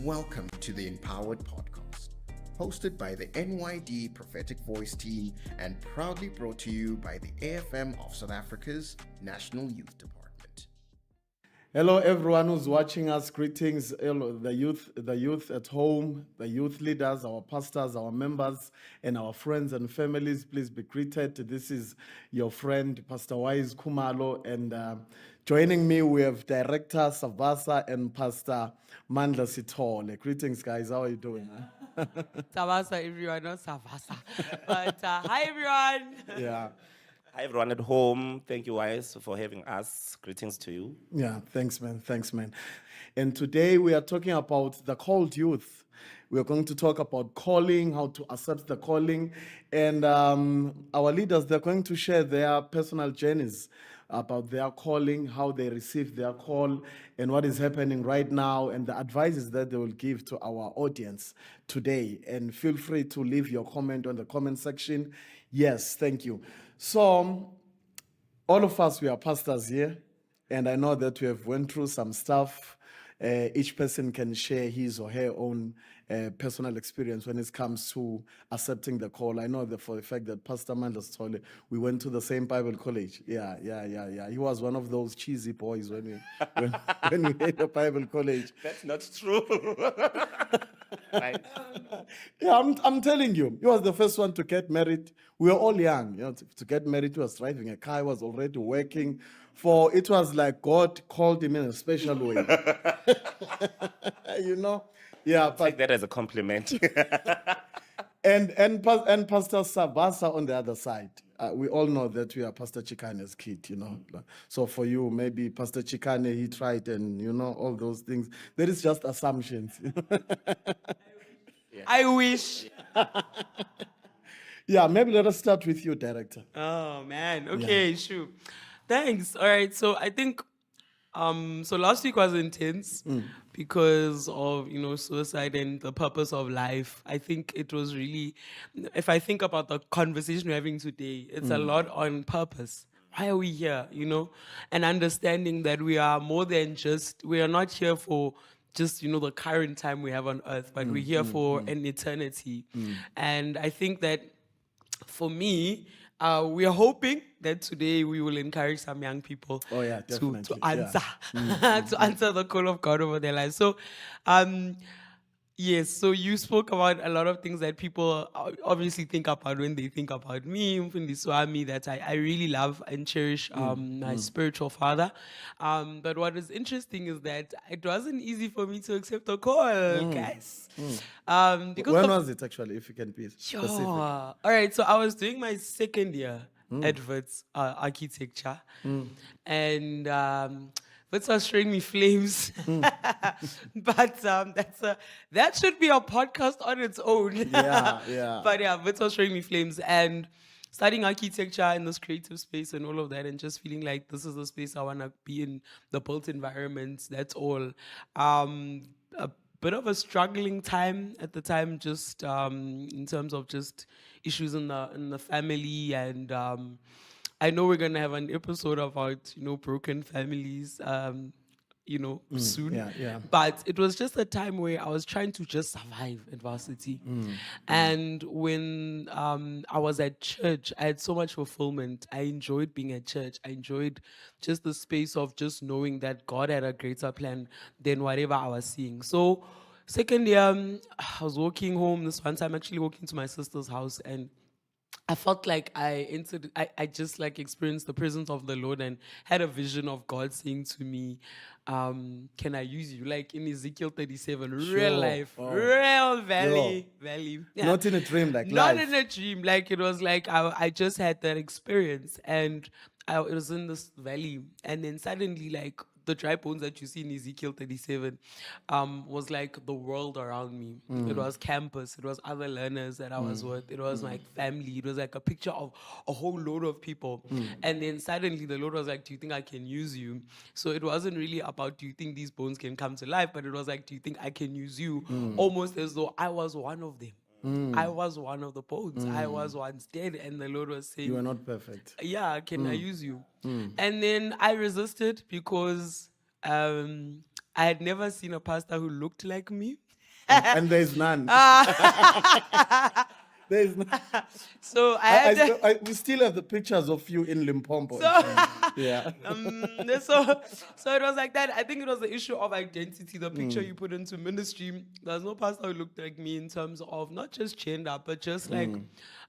Welcome to the Empowered Podcast, hosted by the NYD Prophetic Voice team and proudly brought to you by the AFM of South Africa's National Youth Department. Hello, everyone who's watching us. Greetings, hello, the youth at home, the youth leaders, our pastors, our members, and our friends and families. Please be greeted. This is your friend, Pastor Wise Kumalo, and joining me, we have Director Savhasa and Pastor Mandla Sithole. Greetings, guys. How are you doing? Savhasa, everyone, not Savhasa. But hi, everyone. Yeah. Hi, everyone at home. Thank you, Wise, for having us. Greetings to you. Yeah, thanks, man. Thanks, man. And today we are talking about the called youth. We are going to talk about calling, how to accept the calling. And our leaders, they're going to share their personal journeys about their calling, how they received their call, and what is happening right now, and the advices that they will give to our audience today. And feel free to leave your comment on the comment section. Yes, thank you. So, all of us, we are pastors here, and I know that we have went through some stuff. Each person can share his or her own personal experience when it comes to accepting the call. I know that for the fact that Pastor Mandla told we went to the same Bible college. Yeah. He was one of those cheesy boys when we had a Bible college. That's not true. Right. Yeah, I'm telling you, he was the first one to get married. We were all young, to get married. He was driving a car, he was already working. It was like God called him in a special way. Yeah. Take that as a compliment. And Pastor Savhasa on the other side. We all know that we are Pastor Chikane's kid, So for you, maybe Pastor Chikane, he tried and, all those things. There is just assumptions. I wish. Yeah, maybe let us start with you, Director. Oh, man. Okay, sure. Thanks. All right. So I think, so last week was intense because of, suicide and the purpose of life. I think it was really, if I think about the conversation we're having today, it's a lot on purpose. Why are we here, And understanding that we are more than we are not here for just, the current time we have on earth, but we're here for an eternity. And I think that for me, we are hoping that today we will encourage some young people to answer to answer the call of God over their lives. So, yes, so you spoke about a lot of things that people obviously think about when they think about me, Mfundiswami, that I really love and cherish my spiritual father. But what is interesting is that it wasn't easy for me to accept the call, guys. Because when was it actually, if you can be specific? All right, so I was doing my second year adverts architecture, and Wits was showing me flames, but that should be a podcast on its own. Yeah. But yeah, Wits was showing me flames and studying architecture in this creative space and all of that, and just feeling like this is the space I want to be in, the built environment. That's all. A bit of a struggling time at the time, just in terms of just issues in the family, and I know we're gonna have an episode about broken families, soon. Yeah. But it was just a time where I was trying to just survive adversity, and when I was at church, I had so much fulfillment. I enjoyed being at church. I enjoyed just the space of just knowing that God had a greater plan than whatever I was seeing. So, second year, I was walking home this one time, actually walking to my sister's house, and I felt like I just experienced the presence of the Lord and had a vision of God saying to me, can I use you? Like in Ezekiel 37, real life, real valley. Yeah. Not in a dream, Not life. in a dream. Like it was like I just had that experience, and it was in this valley, and then suddenly the dry bones that you see in Ezekiel 37 was like the world around me. It was campus. It was other learners that I was with. It was like family. It was like a picture of a whole load of people. And then suddenly the Lord was like, do you think I can use you? So it wasn't really about, do you think these bones can come to life? But it was like, do you think I can use you? Almost as though I was one of them. I was one of the bones. I was once dead, and the Lord was saying, you are not perfect. Yeah, can I use you? And then I resisted because I I had never seen a pastor who looked like me. And there's none. There's none. So I had We still have the pictures of you in Limpopo. So, Yeah. so it was like that. I think it was the issue of identity, the picture you put into ministry. There's no pastor who looked like me in terms of not just gender, but just like,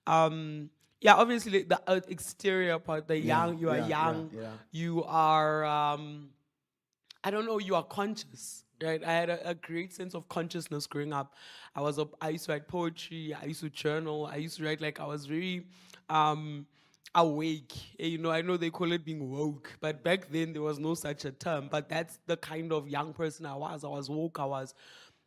yeah, obviously the exterior part, the young, you are young, you are, I don't know, you are conscious. Right, I had a great sense of consciousness growing up. I used to write poetry. I used to journal. I used to write like I was very awake. I know they call it being woke, but back then there was no such a term. But that's the kind of young person I was. I was woke. I was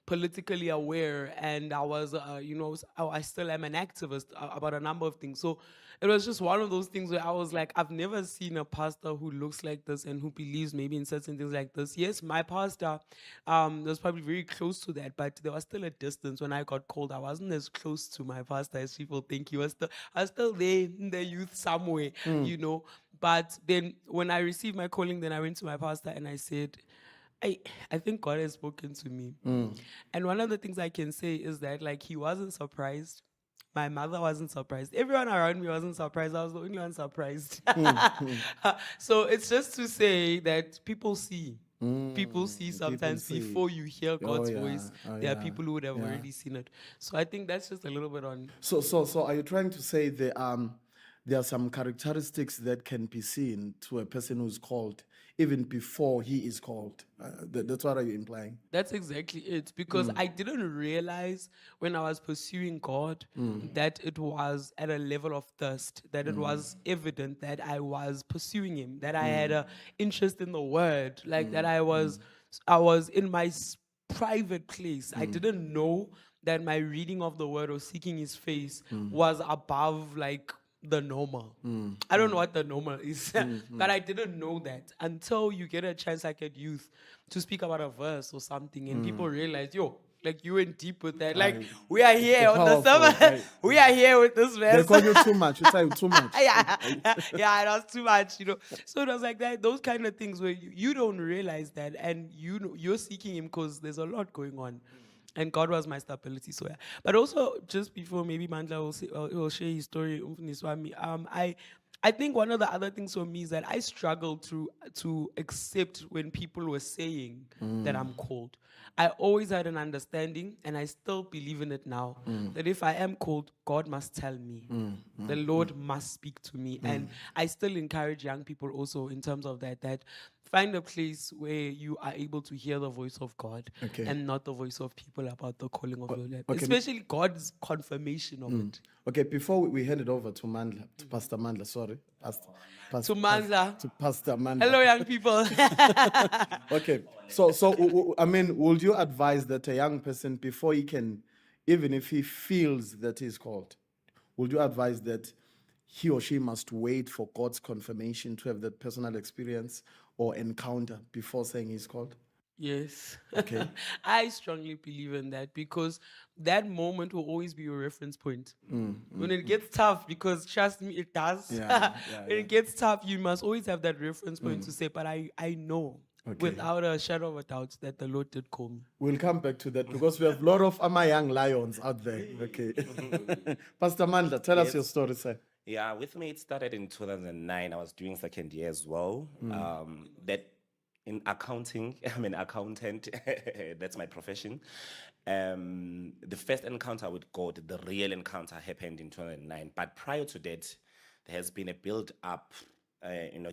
politically aware, and I was, I still am an activist about a number of things. So it was just one of those things where I was like, I've never seen a pastor who looks like this and who believes maybe in certain things like this. Yes, my pastor was probably very close to that, but there was still a distance when I got called. I wasn't as close to my pastor as people think. I was still there in the youth somewhere, But then when I received my calling, then I went to my pastor and I said, I think God has spoken to me. And one of the things I can say is that, like, he wasn't surprised. My mother wasn't surprised. Everyone around me wasn't surprised. I was the only one surprised. So it's just to say that people see. People see sometimes see. before you hear God's voice. Oh, There are people who would have already seen it. So I think that's just a little bit on. So are you trying to say there are some characteristics that can be seen to a person who's called even before he is called? That's what are you implying? That's exactly it. Because I didn't realize when I was pursuing God that it was at a level of thirst, that it was evident that I was pursuing him, that I had an interest in the word, like that I was in my private place. I didn't know that my reading of the word or seeking his face was above like the normal. I don't know what the normal is, but I didn't know that until you get a chance like at youth to speak about a verse or something and people realize, yo, like you went deep with that. Like we are here on the powerful, server. right. We are here with this verse. They call you too much. You say too much. yeah, it was too much, So it was like that, those kind of things where you don't realize that, and you're seeking him because there's a lot going on. And God was my stability, so yeah. But also, just before maybe Mandla will share his story, I think one of the other things for me is that I struggled to accept when people were saying that I'm called. I always had an understanding, and I still believe in it now, that if I am called, God must tell me. The Lord must speak to me. And I still encourage young people also in terms of that find a place where you are able to hear the voice of God and not the voice of people about the calling of your life. Especially God's confirmation of it. Okay, before we hand it over to Mandla, to Pastor Mandla, sorry. To Mandla. To Pastor Mandla. Hello, young people. Okay, so I mean, would you advise that a young person, before he can, even if he feels that he's called, would you advise that he or she must wait for God's confirmation to have that personal experience or encounter before saying he's called? Yes. Okay. I strongly believe in that because that moment will always be your reference point. When it gets tough, because trust me, it does. When it gets tough, you must always have that reference point to say, but I know without a shadow of a doubt that the Lord did call me. We'll come back to that because we have a lot of young lions out there. Okay. Pastor Mandla, tell us your story, sir. Yeah, with me, it started in 2009. I was doing second year as well. That in accounting, I'm an accountant. That's my profession. The first encounter with God, the real encounter, happened in 2009. But prior to that, there has been a build-up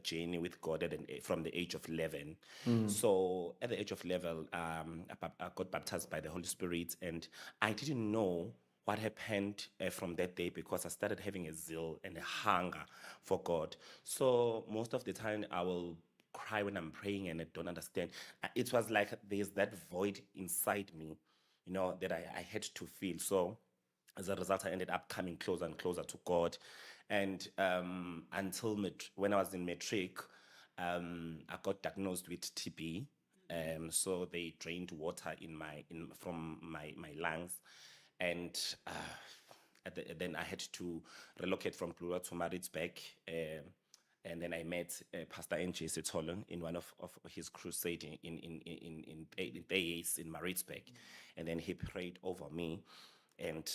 journey with God from the age of 11. So at the age of 11, I got baptized by the Holy Spirit, and I didn't know what happened from that day because I started having a zeal and a hunger for God. So most of the time I will cry when I'm praying and I don't understand. It was like there's that void inside me, that I had to fill. So as a result, I ended up coming closer and closer to God. And until when I was in matric, I got diagnosed with TB. So they drained water from my lungs. And then I had to relocate from Glura to Maritzburg. And then I met Pastor N.J. Sithole in one of his crusade in Bayes in Maritzburg. And then he prayed over me. And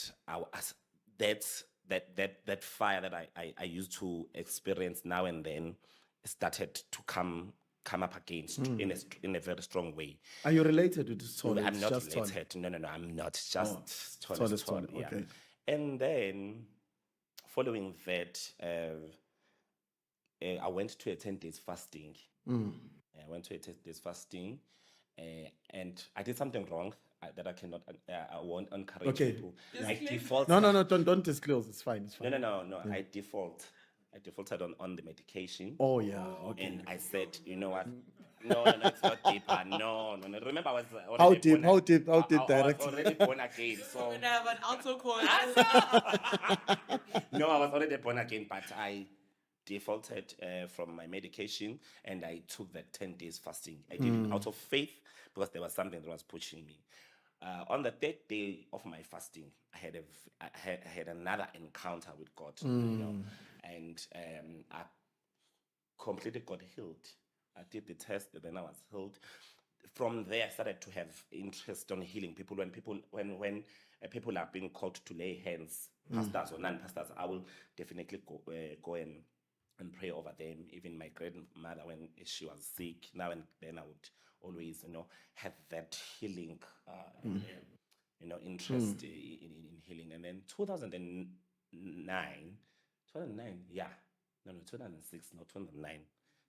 that fire that I used to experience now and then started to come up against in a very strong way. Are you related to Sithole? I'm It's not just Sithole. related. No, I'm not. Just Sithole, Sithole, yeah. okay. And then, following that, I went to a 10 days fasting. I went to a 10 days fasting, and I did something wrong that I cannot. I won't encourage Okay. people. I default. No, don't disclose. It's fine. It's fine. No. I default. I defaulted on the medication. Oh yeah. Okay. And I said, you know what? No, it's not deeper. No. Remember, I was already How deep? born How ag- deep? How deep? I was Directly. already born again. So We're gonna have an alto call. no, I was already born again, but I defaulted from my medication and I took that 10 days fasting. I did it out of faith because there was something that was pushing me. On the third day of my fasting, I had another encounter with God, and I completely got healed. I did the test, and then I was healed. From there, I started to have interest on healing people. When people are being called to lay hands, pastors or non-pastors, I will definitely go and pray over them. Even my grandmother, when she was sick, now and then I would always, have that healing, interest in healing. And then 2009, yeah, no, 2006, not 2009,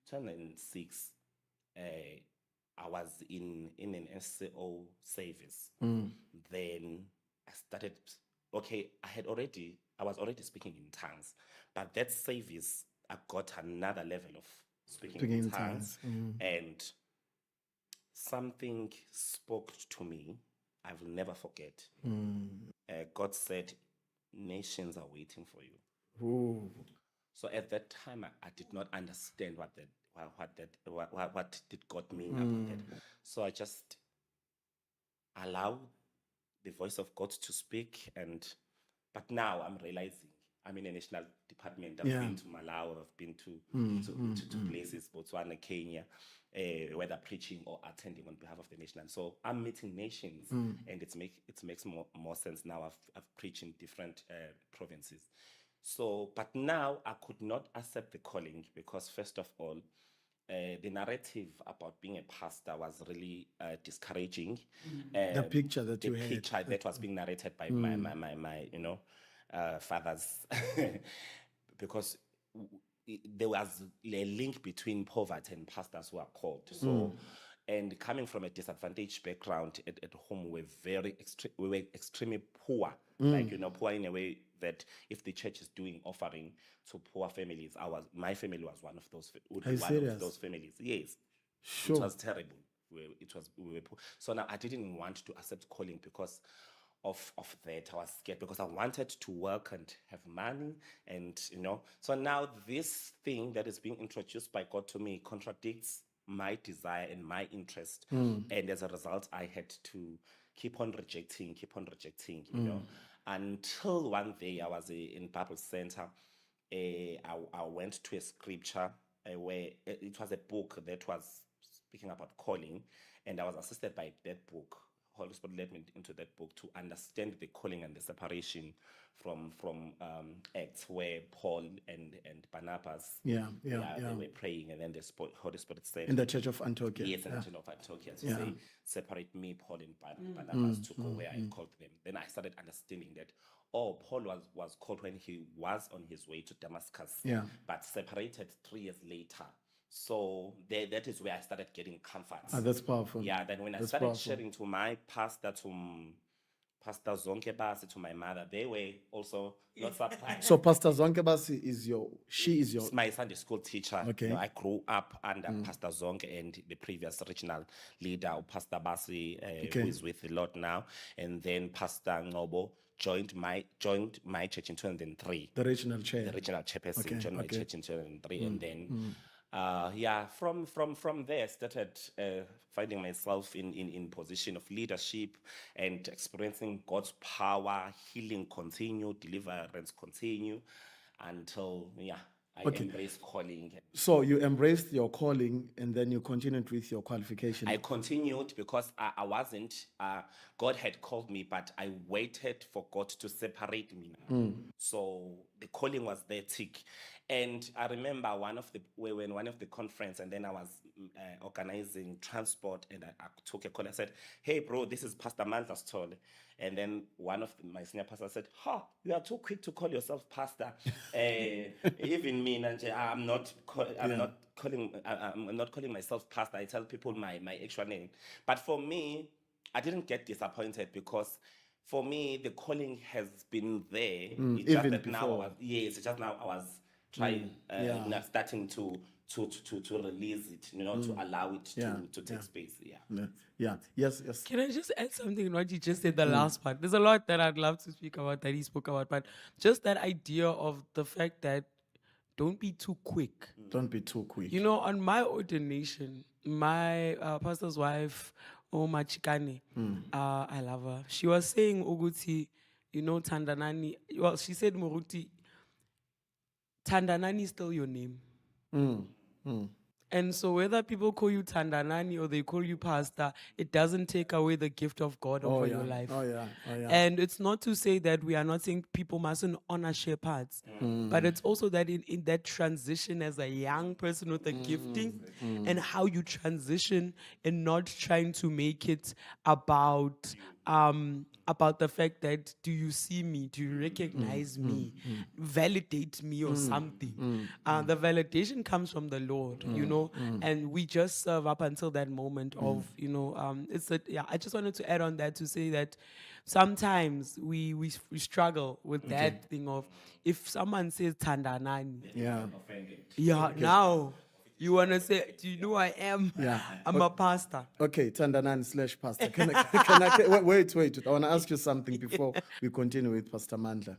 2006, I was in an SCO service. Then I started, I was already speaking in tongues, but that service, I got another level of speaking in tongues. And something spoke to me I will never forget. God said, nations are waiting for you. Ooh. So at that time, I did not understand what did God mean about that. So I just allow the voice of God to speak, but now I'm realizing I'm in a national department. I've been to Malawi, I've been to places, Botswana, Kenya, whether preaching or attending on behalf of the nation. And so I'm meeting nations, and it makes more sense now. I've preached in different provinces. So, but now I could not accept the calling because, first of all, the narrative about being a pastor was really discouraging. The picture that the you had. picture that was being narrated by my fathers, because there was a link between poverty and pastors who are called. So, and coming from a disadvantaged background at home, we were extremely poor. Poor in a way that if the church is doing offering to poor families, my family was one of those. Are you serious? Of those families. Yes, Sure. it was terrible. We were poor. So now I didn't want to accept calling because of that. I was scared because I wanted to work and have money, and So now this thing that is being introduced by God to me contradicts my desire and my interest, and as a result, I had to keep on rejecting, until one day I was in Bible Center. I went to a scripture where it was a book that was speaking about calling, and I was assisted by that book. Holy Spirit led me into that book to understand the calling and the separation from Acts, where Paul and Barnabas they were praying, and then the Holy Spirit said In the church of Antioch. yes, in the church of Antioch, to say, separate me, Paul and Barnabas, to go where I called them. Then I started understanding that Paul was called when he was on his way to Damascus, but separated 3 years later. So that is where I started getting comfort. That's powerful. Yeah, then when I started sharing to my pastor, to Pastor Zonke Basi, to my mother, they were also not surprised. So Pastor Zonke Basi is your my Sunday school teacher. Okay. I grew up under Pastor Zonke and the previous regional leader, Pastor Basi, who is with the Lord now, and then Pastor Ngobo joined my church in 2003. the regional chair. The regional chairperson joined my church in 2003, and then. From there, I started finding myself in position of leadership and experiencing God's power, healing continue, deliverance continue, until I Okay. embrace calling. So you embraced your calling and then you continued with your qualification. I continued because I wasn't, God had called me, but I waited for God to separate me. So the calling was there, tick. And I remember we were in one of the conference, and then I was organizing transport, and I took a call. I said, "Hey, bro, this is Pastor Manta's Sithole." And then one of my senior pastors said, "Ha, you are too quick to call yourself pastor." Even me, Nanje, I'm not calling myself pastor. I tell people my actual name. But for me, I didn't get disappointed because for me the calling has been there. It's just even that now before. it's just now I was trying, now starting to release it, to allow it to take space. Yeah. Yeah. Yes. Can I just add something in what you just said, the last part? There's a lot that I'd love to speak about that he spoke about, but just that idea of the fact that don't be too quick. Don't be too quick. You know, on my ordination, my pastor's wife, Oma Chikane, I love her. She was saying, Uguti, Tandanani. Well, she said, Muruti, Tandanani is still your name. And so whether people call you Tandanani or they call you pastor, it doesn't take away the gift of God over your life. Oh yeah. And it's not to say that we are not saying people mustn't honor shepherds, but it's also that in that transition as a young person with a gifting and how you transition and not trying to make it about the fact that do you see me, do you recognize me, validate me or something. The validation comes from the Lord, and we just serve up until that moment of, I just wanted to add on that to say that sometimes we struggle with that thing of if someone says Tandanani, now you want to say, do you know who I am? Yeah. I'm a pastor. Okay, Tandanani / pastor. Can I wait. I want to ask you something before we continue with Pastor Mandla.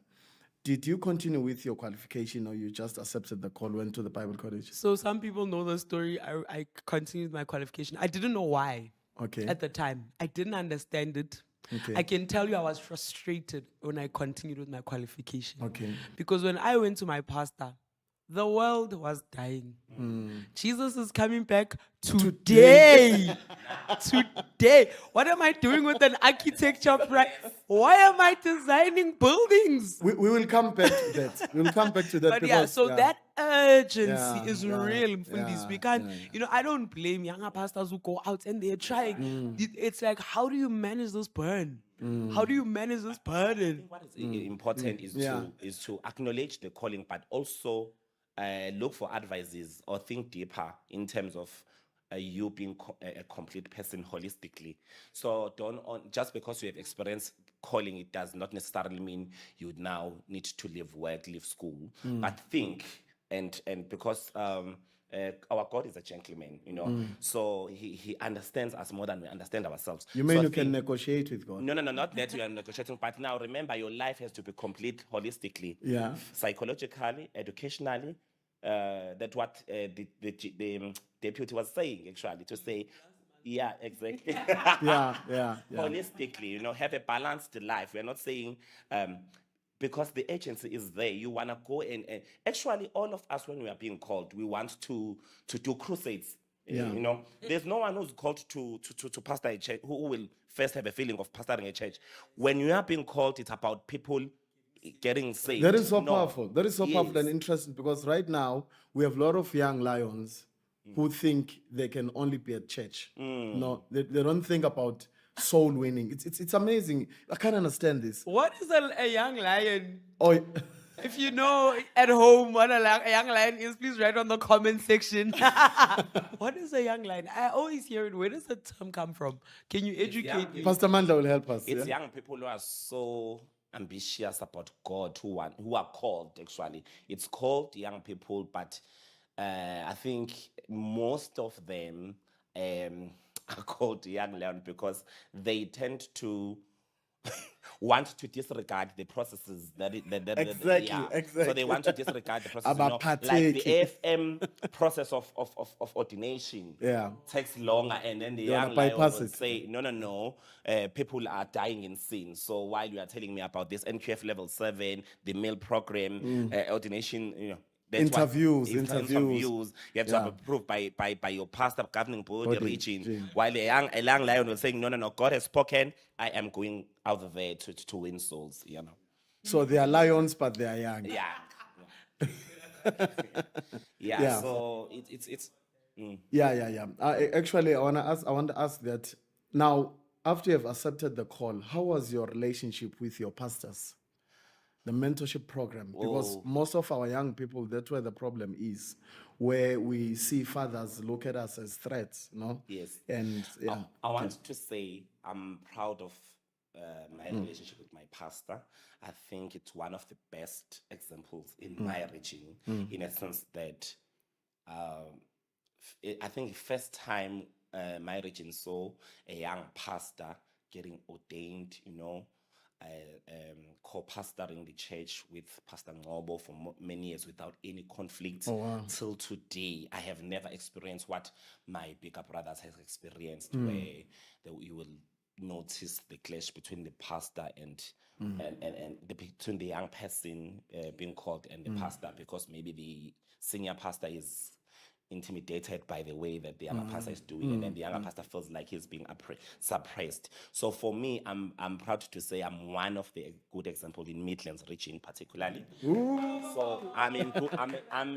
Did you continue with your qualification or you just accepted the call, went to the Bible college? So some people know the story. I continued my qualification. I didn't know why at the time. I didn't understand it. Okay. I can tell you I was frustrated when I continued with my qualification. Okay. Because when I went to my pastor, the world was dying. Jesus is coming back today. Today. What am I doing with an architecture prize? Why am I designing buildings? We will come back to that. We'll come back to that. But because, that urgency is yeah, real. We can't, I don't blame younger pastors who go out and they're trying. It's like, how do you manage this burn? How do you manage this burden? What is important is to acknowledge the calling, but also look for advices or think deeper in terms of you being a complete person holistically. So just because you have experienced calling, it does not necessarily mean you now need to leave work, leave school, but think and because our God is a gentleman, so he understands us more than we understand ourselves. You mean so you can negotiate with God? No, not that you are negotiating, but now remember your life has to be complete holistically. Yeah. Psychologically, educationally. That's what the deputy was saying, actually, to say, yeah, exactly. Yeah. Holistically, have a balanced life. We're not saying because the agency is there, you want to go and actually all of us, when we are being called, we want to do crusades. Yeah. There's no one who's called to pastor a church who will first have a feeling of pastoring a church. When you are being called, it's about people getting saved. That is so powerful. That is so Yes. powerful and interesting because right now we have a lot of young lions who think they can only be at church. No, they don't think about soul winning. It's amazing. I can't understand this. What is a young lion? Oh, If you know at home what a young lion is, please write on the comment section. What is a young lion? I always hear it. Where does the term come from? Can you educate me? Pastor Mandla will help us. It's young people who are so ambitious about God, who are called, actually. It's called young people, but I think most of them are called young lion because they tend to want to disregard the processes Exactly. So they want to disregard the process. About like the AFM process of ordination takes longer, and then the young lion will say, no, people are dying in sin. So while you are telling me about this NQF level 7, the meal program, ordination, That's what- Interviews. interviews. You have to have Yeah. approved by your pastor, governing board, the Body, region. region. While a young lion was saying, no, God has spoken. I am going out there to win souls. So they are lions, but they are young. Yeah. Yeah. Yeah. So it's Yeah. Actually, I want to ask that now. After you have accepted the call, how was your relationship with your pastors? The mentorship program, because Oh. most of our young people, that's where the problem is, where we see fathers look at us as threats, no? Yes. And yeah, I want to say I'm proud of my relationship with my pastor. I think it's one of the best examples in my region, in a sense that I think first time my region saw a young pastor getting ordained, co-pastoring the church with Pastor Ngobo for many years without any conflict. Till today, I have never experienced what my bigger brothers has experienced, where you will notice the clash between the pastor and between the young person being called and the pastor, because maybe the senior pastor is intimidated by the way that the younger pastor is doing, and then the younger pastor feels like he's being suppressed. So for me, I'm proud to say I'm one of the good examples in Midlands region particularly. So I'm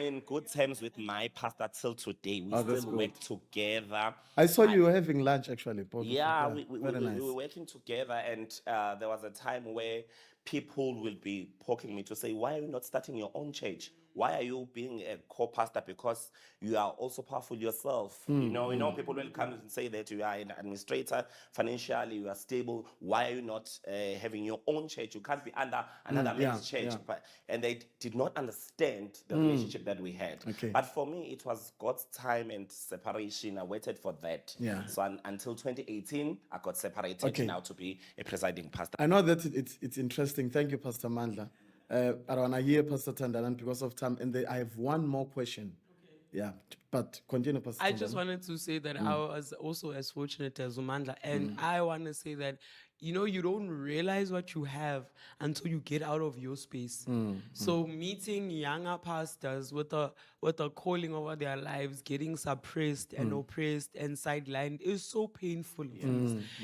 in good terms with my pastor till today. We that's still good. work together. I saw you were having lunch actually. Both of you. Yeah, we Very nice. were working together, and there was a time where people will be poking me to say, why are you not starting your own church? Why are you being a co-pastor? Because you are also powerful yourself. People will come and say that you are an administrator, financially you are stable. Why are you not having your own church? You can't be under another man's church. And they did not understand the relationship that we had. Okay. But for me, it was God's time and separation. I waited for that. Yeah. So until 2018, I got separated now to be a presiding pastor. I know that it's interesting. Thank you, Pastor Mandla. I don't want to hear Pastor Tandalan because of time, and I have one more question. Yeah, but continue, Pastor. I just wanted to say that I was also as fortunate as Umandla, and I want to say that you don't realize what you have until you get out of your space. So meeting younger pastors with a calling over their lives, getting suppressed and oppressed and sidelined is so painful.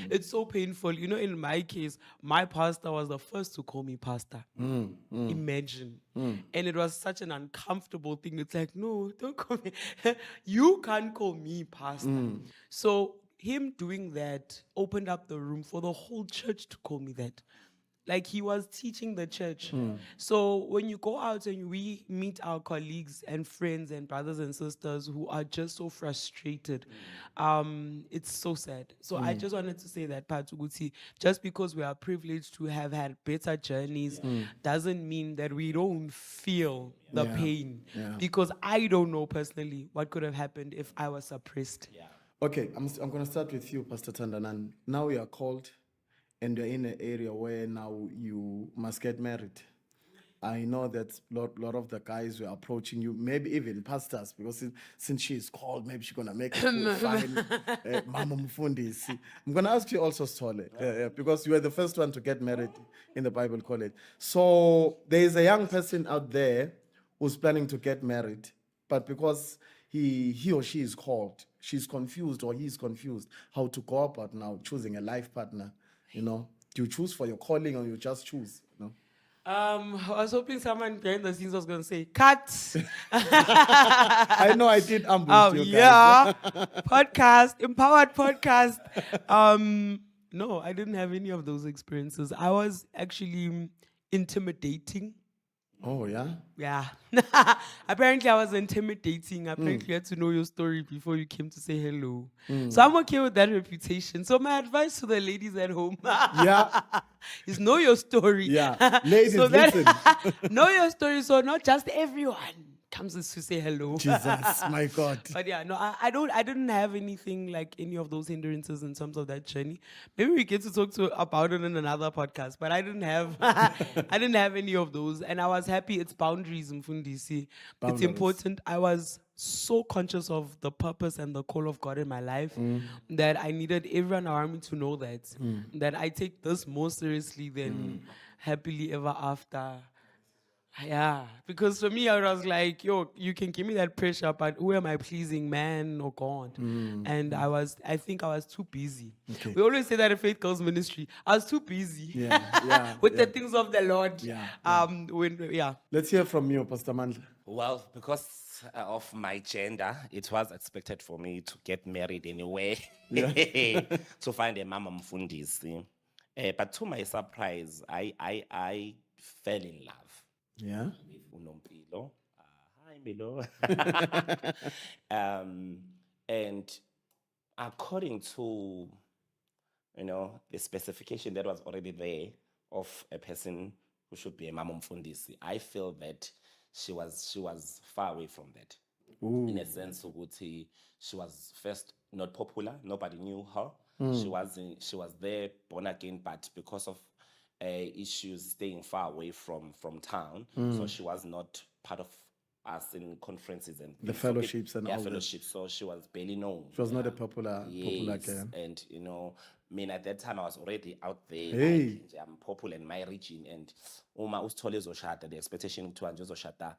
It's so painful. In my case, my pastor was the first to call me pastor. Imagine. And it was such an uncomfortable thing. It's like, no, don't call me. You can't call me pastor. So him doing that opened up the room for the whole church to call me that. Like he was teaching the church. So when you go out and we meet our colleagues and friends and brothers and sisters who are just so frustrated, it's so sad. So I just wanted to say that, Patuguti, just because we are privileged to have had better journeys doesn't mean that we don't feel the pain. Because I don't know personally what could have happened if I was suppressed. Okay, I'm going to start with you, Pastor Tandanan. Now you are called, and you're in an area where now you must get married. I know that a lot of the guys were approaching you, maybe even pastors, because since she is called, maybe she's going to make it fine. Mama Mufundisi. I'm going to ask you also, Sithole, because you were the first one to get married in the Bible college. So there is a young person out there who's planning to get married, but because he or she is called, she's confused or he's confused how to go about now choosing a life partner. Do you choose for your calling or you just choose? I was hoping someone behind the scenes was going to say, cut. I know I did ambush you guys. Yeah. Podcast, empowered podcast. No, I didn't have any of those experiences. I was actually intimidating. Oh, yeah? Yeah. Apparently, I was intimidating. Apparently, you had to know your story before you came to say hello. So I'm okay with that reputation. So my advice to the ladies at home is know your story. Yeah. Ladies, so listen. Know your story so not just everyone comes to say hello. Jesus, my God. But yeah, no, I didn't have anything like any of those hindrances in terms of that journey. Maybe we get to talk about it in another podcast. But I didn't have any of those, and I was happy. It's boundaries, Mfundisi. It's important. I was so conscious of the purpose and the call of God in my life that I needed everyone around me to know that I take this more seriously than happily ever after. Yeah, because for me, I was like, yo, you can give me that pressure, but who am I pleasing, man or God? And I think I was too busy. Okay. We always say that in Faith Girls Ministry, I was too busy Yeah, with the yeah. things of the Lord. Yeah, Yeah. Let's hear from you, Pastor Mandla. Well, because of my gender, it was expected for me to get married anyway, to find a mama mfundisi. But to my surprise, I fell in love Yeah. with Unompilo. Hi, Milo. um, and according to the specification that was already there of a person who should be a mama mfundisi, I feel that she was far away from that. In a sense, ukuthi she was first not popular, nobody knew her. She was there born again, but because of issues staying far away from town, so she was not part of us in conferences and The things. So fellowships and all that. fellowships. So she was barely known. She was not a popular Yes, girl. and at that time I was already out there. Hey. Like, I'm popular in my region, and uma usithole ezoshada, the expectation kuthiwa nje uzoshada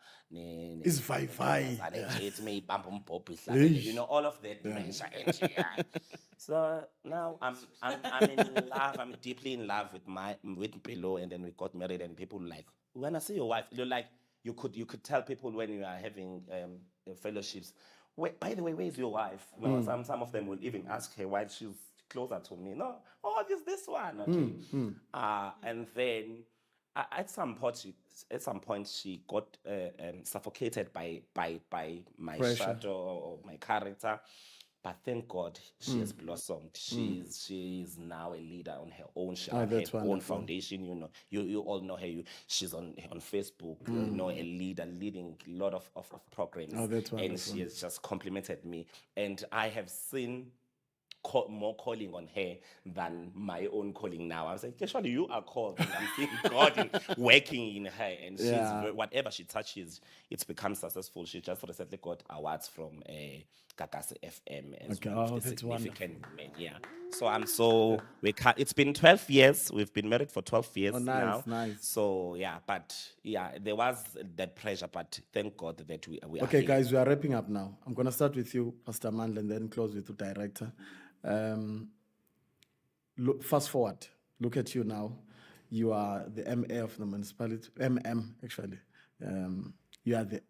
It's vai-vai. it's me bump umbhobho Hey. ihlangene, all of that pressure. And, yeah. So now I'm in love. I'm deeply in love with Mpilo, and then we got married, and people were like, when I see your wife, you're like, you could tell people when you are having fellowships. Wait, by the way, where's your wife? Some of them will even ask her why she's closer to me. No, this one. Okay. And then at some point she got suffocated by my Pressure. shadow or my character. But thank God she has blossomed. She's now a leader on her own. She has that's her own wonderful. foundation. You all know her. She's on Facebook. A leader leading a lot of programs. Oh, that's and wonderful. she has just complimented me. And I have seen more calling on her than my own calling now. I was like, actually, you are called. And I'm seeing God working in her, and she's whatever she touches, it's become successful. She just recently got awards from Kakase FM as Okay. one of Oh, the that's significant men. Yeah. So it's been 12 years. We've been married for 12 years now. Nice. So there was that pressure, but thank God that we are Okay, here. guys, we are wrapping up now. I'm going to start with you, Pastor Mandla, and then close with the director. Look, fast forward. Look at you now. You are the MA of the municipality. Actually. You are the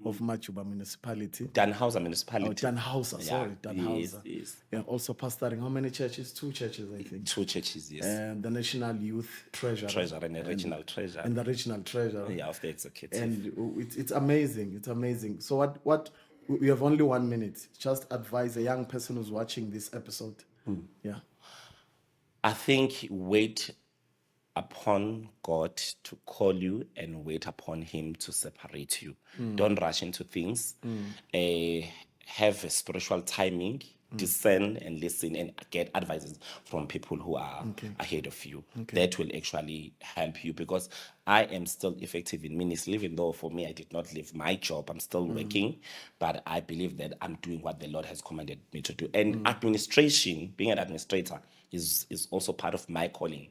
of Machuba municipality. Danhauser municipality. Danhauser, sorry. Danhauser. Yes. Yeah, also pastoring how many churches? 2 churches, I think. 2 churches, yes. And the National Youth Treasurer. And the regional treasurer. And the regional treasurer. Yeah, of the executive. And it's amazing. It's amazing. So what we have only 1 minute. Just advise a young person who's watching this episode. Yeah. I think wait upon God to call you and wait upon Him to separate you. Don't rush into things. Have a spiritual timing. Discern and listen and get advices from people who are ahead of you. That will actually help you, because I am still effective in ministry, even though for me I did not leave my job. I'm still working, but I believe that I'm doing what the Lord has commanded me to do. And administration, being an administrator, is also part of my calling.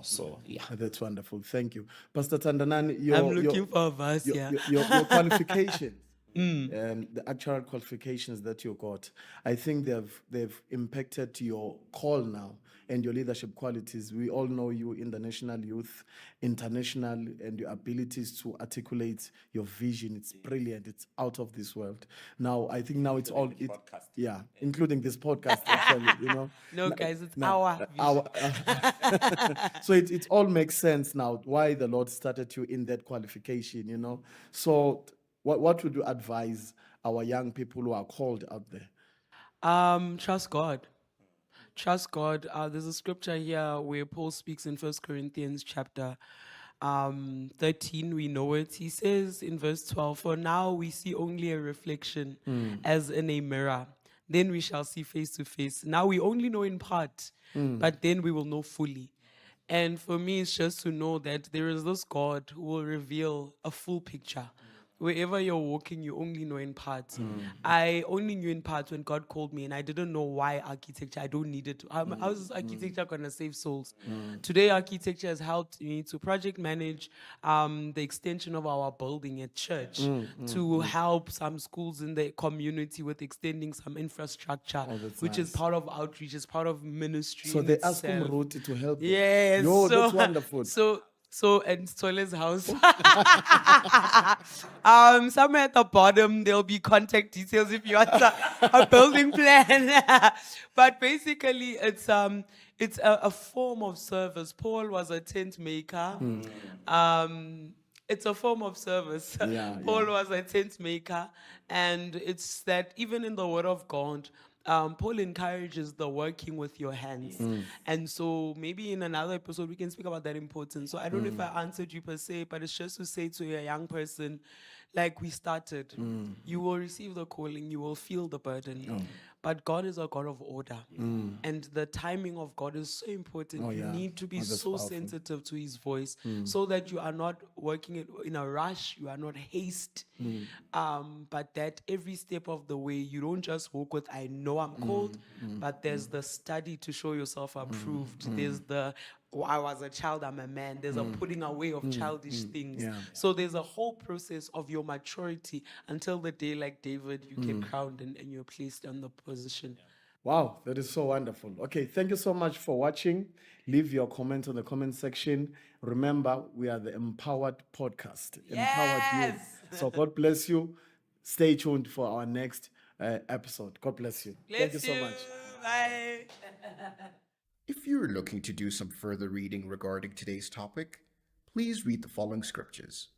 So yeah. That's wonderful. Thank you. Pastor Tandanan, I'm looking for a verse, your qualifications. The actual qualifications that you got, I think they've impacted your call now and your leadership qualities. We all know you in the national youth, international, and your abilities to articulate your vision. It's brilliant. It's out of this world. Now, I think now it's all including this podcast. Actually, No, guys, it's our So it all makes sense now why the Lord started you in that qualification. So. What would you advise our young people who are called out there? Trust God. Trust God. There's a scripture here where Paul speaks in 1 Corinthians chapter 13. We know it. He says in verse 12, "For now we see only a reflection as in a mirror. Then we shall see face to face. Now we only know in part, but then we will know fully." And for me, it's just to know that there is this God who will reveal a full picture wherever you're walking, you only know in parts. I only knew in parts when God called me, and I didn't know why architecture. I don't need it. How is architecture gonna save souls? Today, architecture has helped me to project manage the extension of our building at church, to help some schools in the community with extending some infrastructure, that's which is nice. part of outreach, is part of ministry. So in they ask itself. Umruti to help them. Yes. Yo, so, that's wonderful. So and Stole's house. Somewhere at the bottom there'll be contact details if you want a building plan. But basically it's a form of service. Paul was a tent maker. It's a form of service. Paul was a tent maker, and it's that even in the Word of God, Paul encourages the working with your hands. And so maybe in another episode we can speak about that importance. So I don't know if I answered you per se, but it's just to say to a young person, like we started, you will receive the calling, you will feel the burden. But God is a God of order. And the timing of God is so important. You need to be that's so powerful. sensitive to his voice, so that you are not working it in a rush, you are not haste, but that every step of the way, you don't just walk with, I know I'm called, but there's the study to show yourself approved. There's the, I was a child, I'm a man. There's a putting away of childish things. So there's a whole process of your maturity until the day, like David, you get crowned and you're placed on the position. Wow, that is so wonderful. Okay, thank you so much for watching. Leave your comments in the comment section. Remember, we are the Empowered Podcast. Empowered Youth. So God bless you. Stay tuned for our next episode. God bless you. Thank you so much. Bye. If you're looking to do some further reading regarding today's topic, please read the following scriptures.